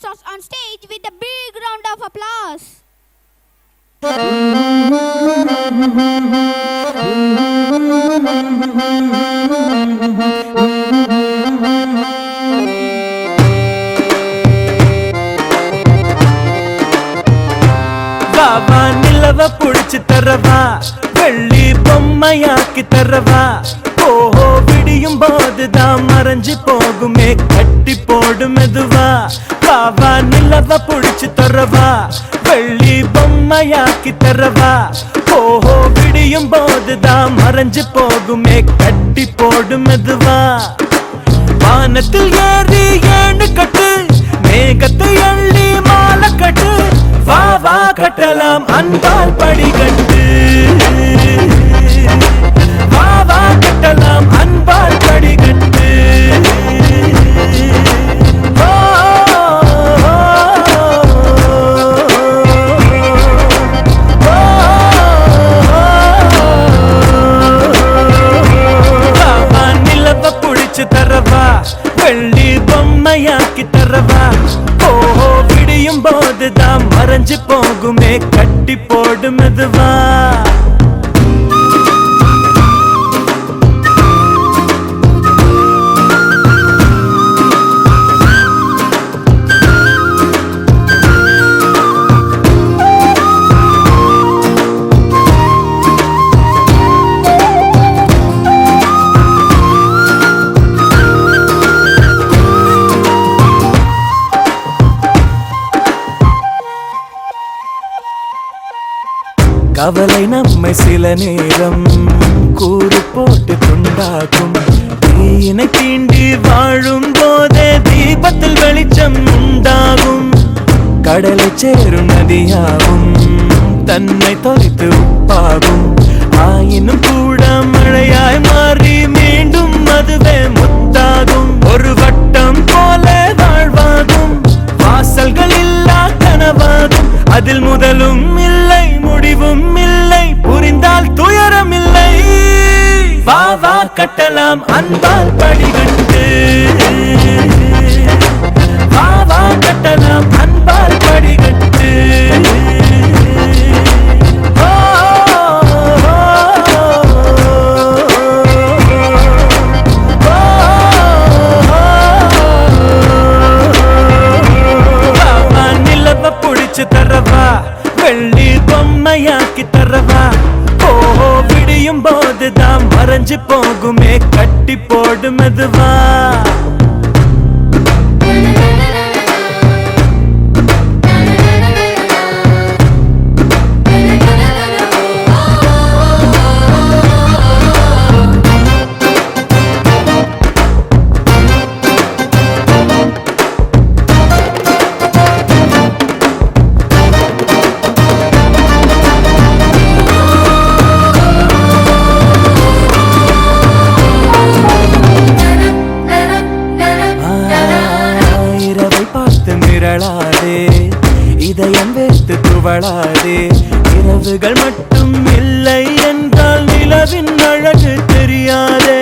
superstars on stage with a big round of applause. வாவா நிலவ புடிச்சு தரவா வெள்ளி பொம்மையாக்கி தரவா ஓஹோ விடியும் போதுதான் மறைஞ்சு போகுமே கட்டி போடு மெதுவா வாவா நிலவ புடிச்சு தரவா வெள்ளி பொம்மையாக்கி தரவா ஓஹோ விடியும் போதுதான் மறைஞ்சு போகுமே கட்டி போடு மெதுவா வானத்தில் ஏறி ஏணு கட்டு மேகத்தை அள்ளி மாலை கட்டு வா வா கட்டலாம் அன்பால் படிக்கட்டு வா வா கட்டலாம் அன்பால் படிக்கட்டு நிலவ புடிச்சு தரவா வெள்ளி பொம்மையாக்கி தரவா ஓஹோ விடியும் போதுதான் மறைஞ்சு போகுமே கட்டி போடு மெதுவா கவலை நம்மை சில நேரம் கூறு போட்டு துண்டாக்கும் தீயினை தீண்டி வாழும் போதே தீபத்தில் வெளிச்சம் உண்டாகும் கடலை சேரும் நதியாகும் தன்னை தொலைத்து உப்பாகும் ஆயினும் கூட மழையாய் மாறி மீண்டும் அதுவே முத்தாகும் ஒரு வட்டம் போல வாழ்வாகும் வாசல்கள் இல்லா கனவாகும் அதில் முதலும் இல்லை முடிவும் இல்லை புரிந்தால் துயரம் இல்லை வா வா கட்டலாம் அன்பால் படிக்கட்டு வா வா கட்டலாம் அன்பால் படிக்கட்டு நிலவ புடிச்சு தரவா வெள்ளி பொம்மையாக்கி தரவா ஓஹோ விடியும் போதுதான் மறைஞ்சு போகுமே கட்டி போடு மெதுவா இதயம் வேத்து துவளாதே இரவுகள் மட்டும் இல்லை என்றால் நிலவின் அழகு தெரியாதே